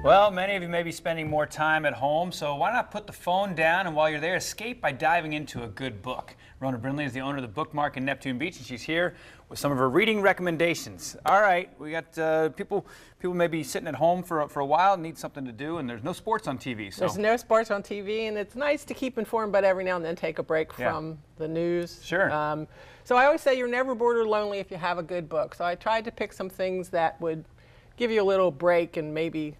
Well, many of you may be spending more time at home, so why not put the phone down and while you're there, escape by diving into a good book. Rona Brindley is the owner of the Bookmark in Neptune Beach, and she's here with some of her reading recommendations. All right, we got people may be sitting at home for a while, need something to do, and there's no sports on TV. So. There's no sports on TV, and it's nice to keep informed, but every now and then take a break from the news. Sure. So I always say you're never bored or lonely if you have a good book. So I tried to pick some things that would give you a little break and maybe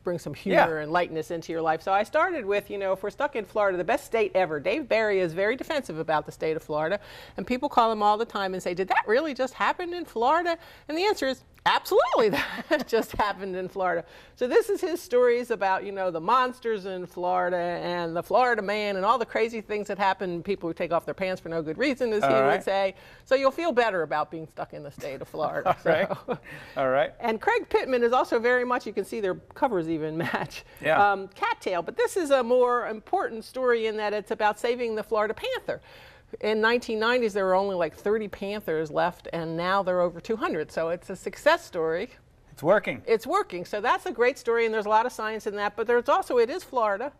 bring some humor and lightness into your life. So I started with, if we're stuck in Florida, the best state ever. Dave Barry is very defensive about the state of Florida, and people call him all the time and say, did that really just happen in Florida? And the answer is, absolutely, that just happened in Florida. So this is his stories about, the monsters in Florida and the Florida man and all the crazy things that happen, people who take off their pants for no good reason, as he would say. So you'll feel better about being stuck in the state of Florida. All right. And Craig Pittman is also very much, you can see their covers even match, cattail. But this is a more important story in that it's about saving the Florida panther. In 1990s, there were only like 30 panthers left, and now there are over 200. So it's a success story. It's working. It's working. So that's a great story, and there's a lot of science in that. But there's also, it is Florida.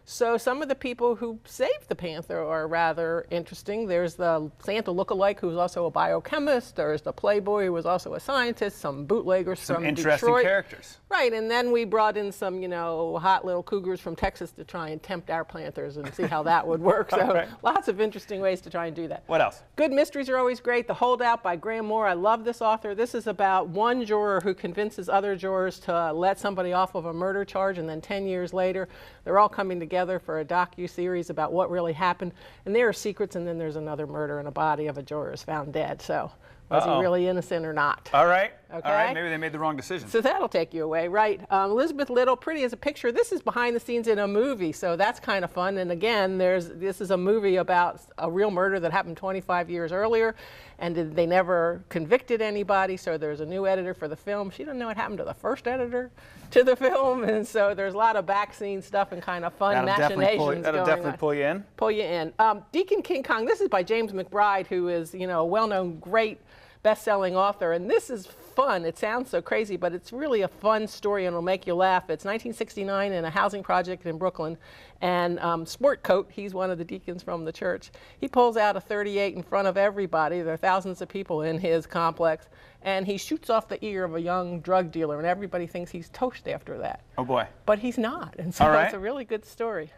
So some of the people who saved the panther are rather interesting. There's the Santa lookalike, who's also a biochemist. There's the playboy, who was also a scientist. Some bootleggers from Detroit. Some interesting characters. Right, and then we brought in some, hot little cougars from Texas to try and tempt our panthers and see how that would work. So lots of interesting ways to try and do that. What else? Good mysteries are always great. The Holdout by Graham Moore. I love this author. This is about one juror who convinces other jurors to let somebody off of a murder charge, and then 10 years later, they're all coming together for a docu-series about what really happened. And there are secrets, and then there's another murder, and a body of a juror is found dead. So was he really innocent or not? All right. Okay. All right. Maybe they made the wrong decision. So that'll take you away, right? Elizabeth Little, Pretty as a Picture. This is behind the scenes in a movie, so that's kind of fun. And again, this is a movie about a real murder that happened 25 years earlier, and they never convicted anybody. So there's a new editor for the film. She doesn't know what happened to the first editor to the film, and so there's a lot of back-scene stuff and kind of fun machinations that'll definitely pull you in. Pull you in. Deacon King Kong. This is by James McBride, who is a well-known, great best-selling author, and this is fun. It sounds so crazy, but it's really a fun story and it'll make you laugh. It's 1969 in a housing project in Brooklyn, and Sport Coat, he's one of the deacons from the church, he pulls out a .38 in front of everybody. There are thousands of people in his complex, and he shoots off the ear of a young drug dealer, and everybody thinks he's toast after that. Oh boy. But he's not, and so it's a really good story.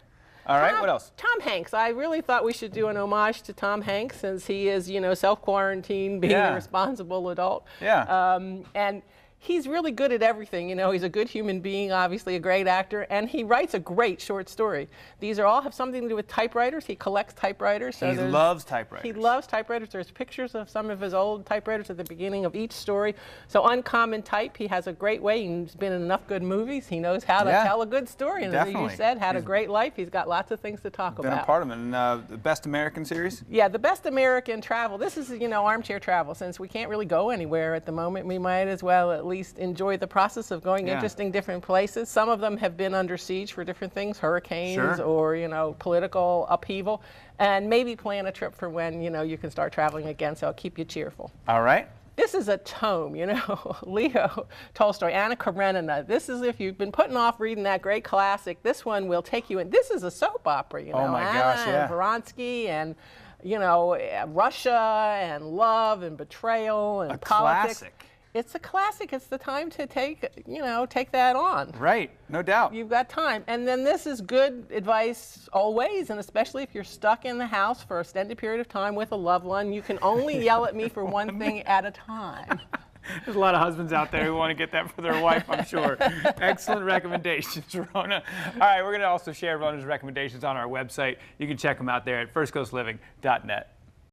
All right, what else? Tom Hanks. I really thought we should do an homage to Tom Hanks, since he is, self-quarantined, being a responsible adult. And he's really good at everything. He's a good human being, obviously a great actor, and he writes a great short story. These all have something to do with typewriters. He collects typewriters. So he loves typewriters. He loves typewriters. There's pictures of some of his old typewriters at the beginning of each story. So Uncommon Type, he has a great way. He's been in enough good movies. He knows how to tell a good story. And as you said, had a great life. He's got lots of things to talk about. Been a part of it. And the Best American series? Yeah, the Best American Travel. This is, armchair travel. Since we can't really go anywhere at the moment, we might as well at least enjoy the process of going interesting different places. Some of them have been under siege for different things, hurricanes or, political upheaval, and maybe plan a trip for when, you can start traveling again, so it'll keep you cheerful. All right. This is a tome, Leo Tolstoy, Anna Karenina. This is, if you've been putting off reading that great classic, this one will take you in. This is a soap opera, Oh my gosh, and Vronsky and, Russia and love and betrayal and politics. Classic. It's a classic. It's the time to take that on. Right, no doubt. You've got time. And then this is good advice always, and especially if you're stuck in the house for an extended period of time with a loved one. You can only yell at me for one thing at a time. There's a lot of husbands out there who want to get that for their wife, I'm sure. Excellent recommendations, Rona. All right, we're going to also share Rona's recommendations on our website. You can check them out there at firstcoastliving.net.